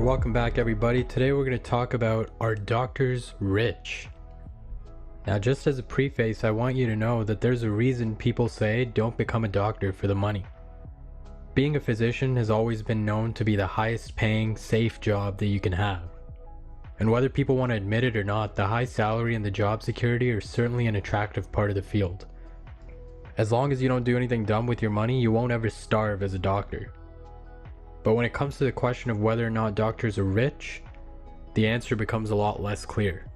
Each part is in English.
welcome back everybody. Today we're going to talk about, are doctors rich? Now just as a preface, I want you to know that there's a reason people say don't become a doctor for the money. Being a physician has always been known to be the highest paying, safe job that you can have. And whether people want to admit it or not, the high salary and the job security are certainly an attractive part of the field. As long as you don't do anything dumb with your money, you won't ever starve as a doctor. But when it comes to the question of whether or not doctors are rich, the answer becomes a lot less clear.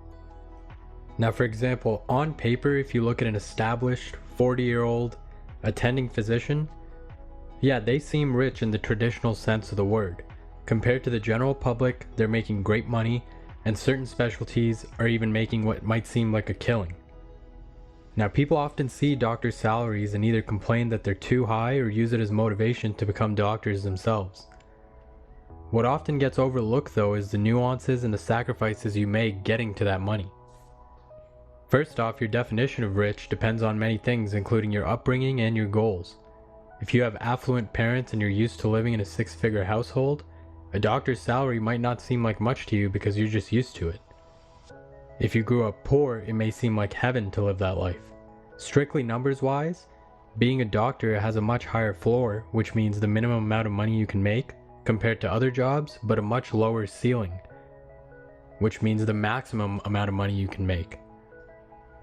Now, for example, on paper, if you look at an established 40-year-old attending physician, yeah, they seem rich in the traditional sense of the word. Compared to the general public, they're making great money, and certain specialties are even making what might seem like a killing. Now, people often see doctors' salaries and either complain that they're too high or use it as motivation to become doctors themselves. What often gets overlooked though is the nuances and the sacrifices you make getting to that money. First off, your definition of rich depends on many things, including your upbringing and your goals. If you have affluent parents and you're used to living in a six-figure household, a doctor's salary might not seem like much to you because you're just used to it. If you grew up poor, it may seem like heaven to live that life. Strictly numbers-wise, being a doctor has a much higher floor, which means the minimum amount of money you can make, compared to other jobs, but a much lower ceiling, which means the maximum amount of money you can make.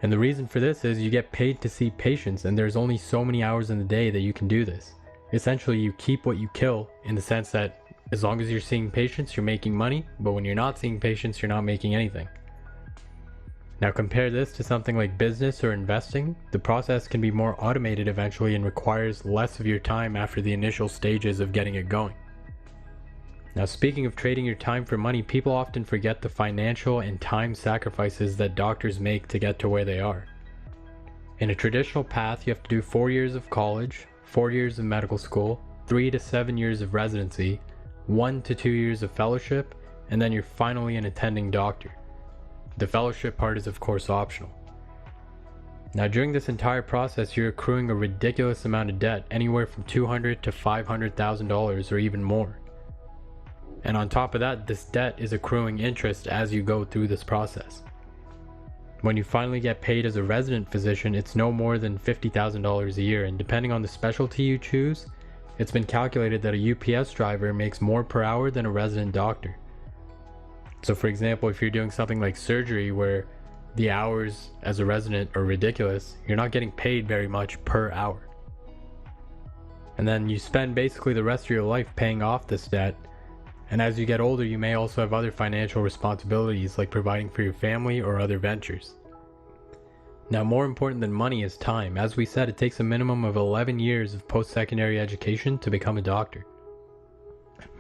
And the reason for this is you get paid to see patients, and there's only so many hours in the day that you can do this. Essentially, you keep what you kill, in the sense that as long as you're seeing patients, you're making money, but when you're not seeing patients, you're not making anything. Now compare this to something like business or investing. The process can be more automated eventually and requires less of your time after the initial stages of getting it going. Now, speaking of trading your time for money, people often forget the financial and time sacrifices that doctors make to get to where they are. In a traditional path, you have to do 4 years of college, 4 years of medical school, 3 to 7 years of residency, 1 to 2 years of fellowship, and then you're finally an attending doctor. The fellowship part is of course optional. Now during this entire process, you're accruing a ridiculous amount of debt, anywhere from $200,000 to $500,000 or even more. And on top of that, this debt is accruing interest as you go through this process. When you finally get paid as a resident physician, it's no more than $50,000 a year, and depending on the specialty you choose, it's been calculated that a UPS driver makes more per hour than a resident doctor. So for example, if you're doing something like surgery where the hours as a resident are ridiculous, you're not getting paid very much per hour. And then you spend basically the rest of your life paying off this debt. And as you get older, you may also have other financial responsibilities like providing for your family or other ventures. Now, more important than money is time. As we said, it takes a minimum of 11 years of post-secondary education to become a doctor.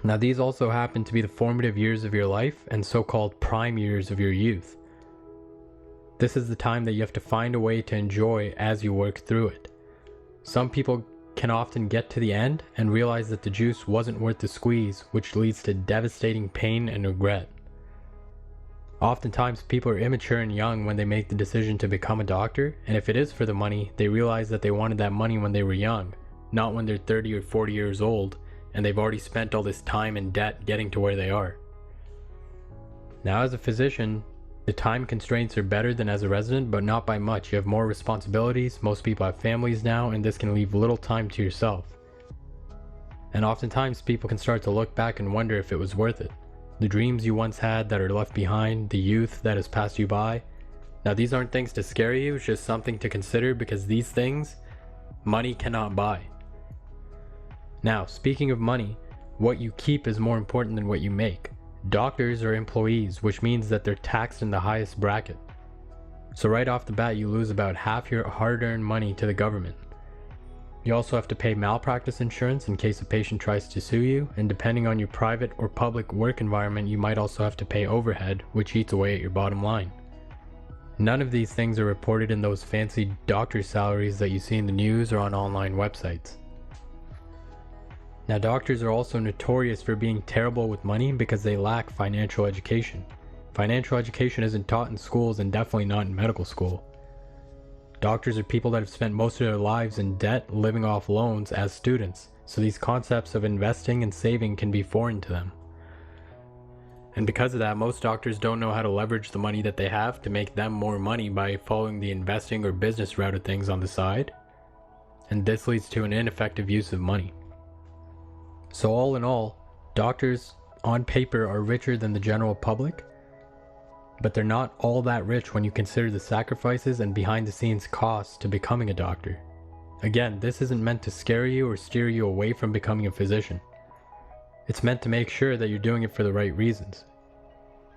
Now, these also happen to be the formative years of your life and so-called prime years of your youth. This is the time that you have to find a way to enjoy as you work through it. Some people can often get to the end and realize that the juice wasn't worth the squeeze, which leads to devastating pain and regret. Oftentimes people are immature and young when they make the decision to become a doctor, and if it is for the money, they realize that they wanted that money when they were young, not when they're 30 or 40 years old and they've already spent all this time and debt getting to where they are. Now, as a physician, the time constraints are better than as a resident, but not by much. You have more responsibilities, most people have families now, and this can leave little time to yourself. And oftentimes people can start to look back and wonder if it was worth it. The dreams you once had that are left behind, the youth that has passed you by. Now these aren't things to scare you, it's just something to consider, because these things, money cannot buy. Now, speaking of money, what you keep is more important than what you make. Doctors are employees, which means that they're taxed in the highest bracket. So right off the bat, you lose about half your hard-earned money to the government. You also have to pay malpractice insurance in case a patient tries to sue you, and depending on your private or public work environment, you might also have to pay overhead, which eats away at your bottom line. None of these things are reported in those fancy doctor salaries that you see in the news or on online websites. Now, doctors are also notorious for being terrible with money because they lack financial education. Financial education isn't taught in schools and definitely not in medical school. Doctors are people that have spent most of their lives in debt living off loans as students, so these concepts of investing and saving can be foreign to them. And because of that, most doctors don't know how to leverage the money that they have to make them more money by following the investing or business route of things on the side. And this leads to an ineffective use of money. So all in all, doctors on paper are richer than the general public, but they're not all that rich when you consider the sacrifices and behind the scenes costs to becoming a doctor. Again, this isn't meant to scare you or steer you away from becoming a physician. It's meant to make sure that you're doing it for the right reasons.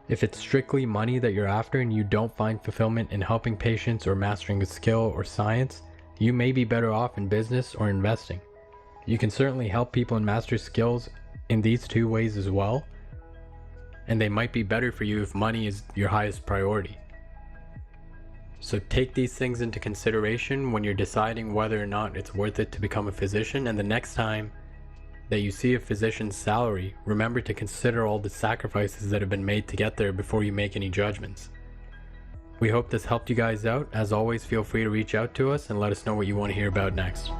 If it's strictly money that you're after and you don't find fulfillment in helping patients or mastering a skill or science, you may be better off in business or investing. You can certainly help people and master skills in these two ways as well, and they might be better for you if money is your highest priority. So take these things into consideration when you're deciding whether or not it's worth it to become a physician, and the next time that you see a physician's salary, remember to consider all the sacrifices that have been made to get there before you make any judgments. We hope this helped you guys out. As always, feel free to reach out to us and let us know what you want to hear about next.